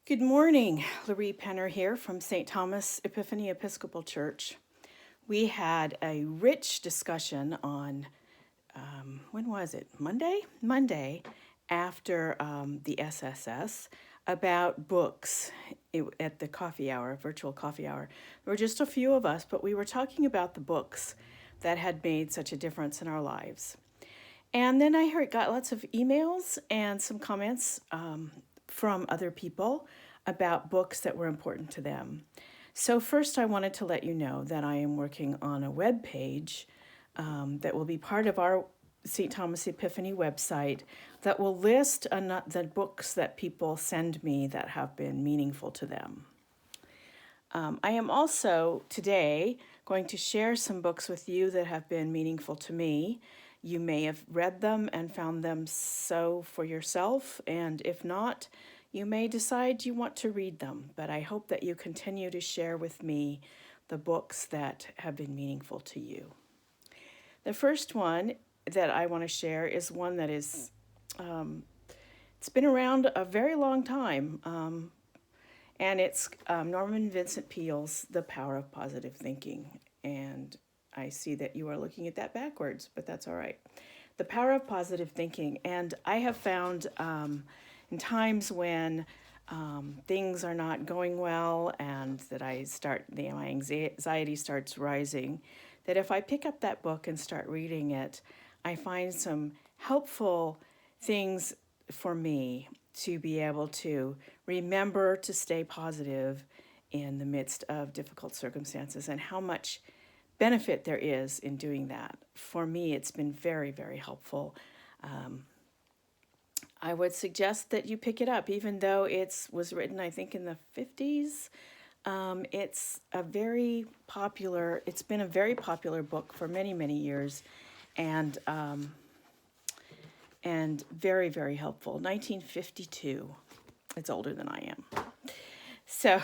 Good morning, Loree Penner here from St. Thomas Epiphany Episcopal Church. We had a rich discussion on, when was it? Monday after the SSS about books at the coffee hour, virtual coffee hour. There were just a few of us, but we were talking about the books that had made such a difference in our lives. And then I got lots of emails and some comments from other people about books that were important to them. So first I wanted to let you know that I am working on a web page that will be part of our St. Thomas Epiphany website that will list the books that people send me that have been meaningful to them. I am also today going to share some books with you that have been meaningful to me. You may have read them and found them so for yourself, and if not, you may decide you want to read them, but I hope that you continue to share with me the books that have been meaningful to you. The first one that I want to share is one that is, it's been around a very long time, and it's Norman Vincent Peale's The Power of Positive Thinking. And I see that you are looking at that backwards, but that's all right. The Power of Positive Thinking. And I have found in times when things are not going well and that my anxiety starts rising, that if I pick up that book and start reading it, I find some helpful things for me to be able to remember to stay positive in the midst of difficult circumstances, and how much benefit there is in doing that. For me, it's been very, very helpful. I would suggest that you pick it up, even though it was written, I think, in the 50s. It's been a very popular book for many, many years, and very, very helpful. 1952. It's older than I am. So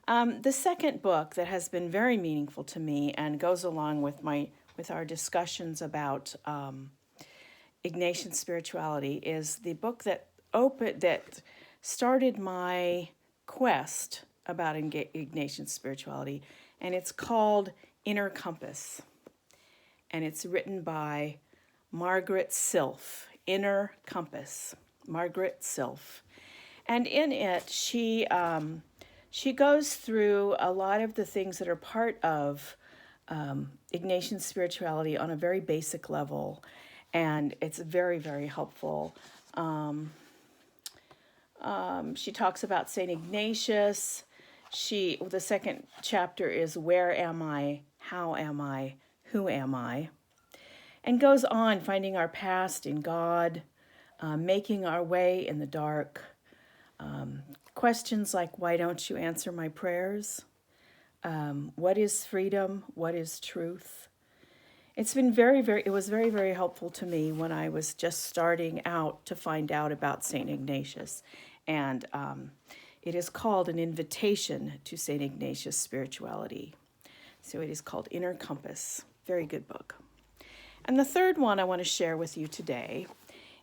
the second book that has been very meaningful to me and goes along with our discussions about Ignatian spirituality is the book that started my quest about Ignatian spirituality, and it's called Inner Compass, and it's written by Margaret Silf. Inner Compass, Margaret Silf. And in it, she goes through a lot of the things that are part of Ignatian spirituality on a very basic level, and it's very, very helpful. She talks about St. Ignatius. The second chapter is Where Am I? How Am I? Who Am I? And goes on finding our past in God, making our way in the dark. Questions like, why don't you answer my prayers? What is freedom? What is truth? It was very, very helpful to me when I was just starting out to find out about St. Ignatius. And it is called An Invitation to St. Ignatius Spirituality. So it is called Inner Compass. Very good book. And the third one I want to share with you today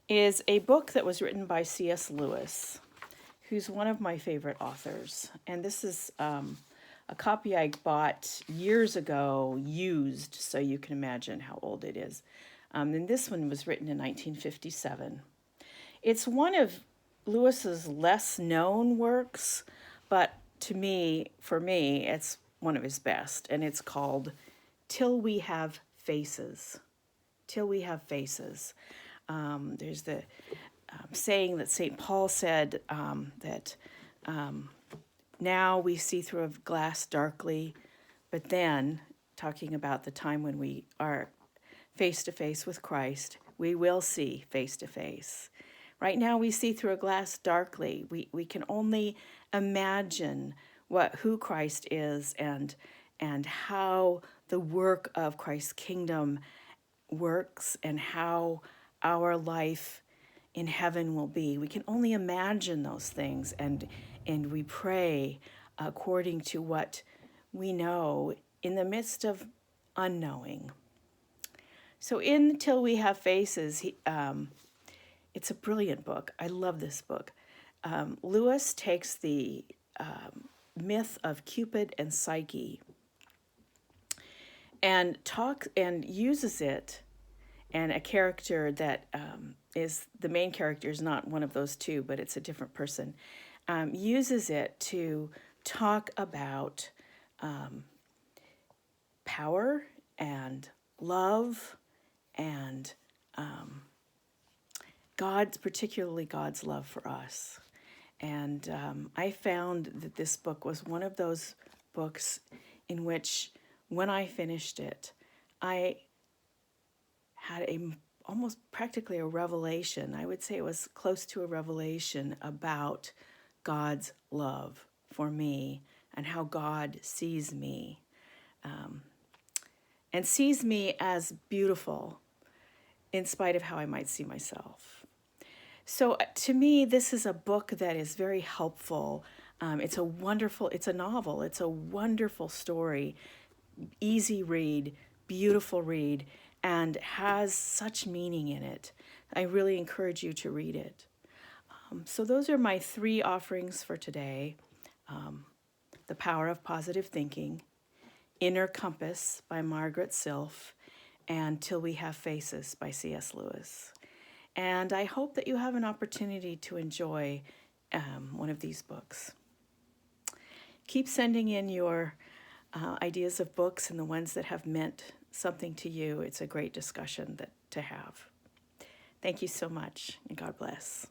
is a book that was written by C.S. Lewis, who's one of my favorite authors. And this is a copy I bought years ago, used, so you can imagine how old it is. And this one was written in 1957. It's one of Lewis's less known works, but for me, it's one of his best. And it's called Till We Have Faces. Till We Have Faces. There's the saying that St. Paul said that now we see through a glass darkly, but then, talking about the time when we are face to face with Christ, we will see face to face. Right now we see through a glass darkly. We can only imagine who Christ is and how the work of Christ's kingdom works and how our life in heaven will be. We can only imagine those things, and we pray according to what we know in the midst of unknowing. So in Till We Have Faces, it's a brilliant book. I love this book. Lewis takes the myth of Cupid and Psyche and uses it, and a character that is the main character is not one of those two, but it's a different person, uses it to talk about power and love and particularly God's love for us. And I found that this book was one of those books in which, when I finished it, I had almost practically a revelation. I would say it was close to a revelation about God's love for me and how God sees me, and sees me as beautiful in spite of how I might see myself. So to me, this is a book that is very helpful. It's a novel. It's a wonderful story, easy read, beautiful read, and has such meaning in it. I really encourage you to read it. So those are my 3 offerings for today. The Power of Positive Thinking, Inner Compass by Margaret Silf, and Till We Have Faces by C.S. Lewis. And I hope that you have an opportunity to enjoy one of these books. Keep sending in your ideas of books and the ones that have meant something to you. It's a great discussion to have. Thank you so much, and God bless.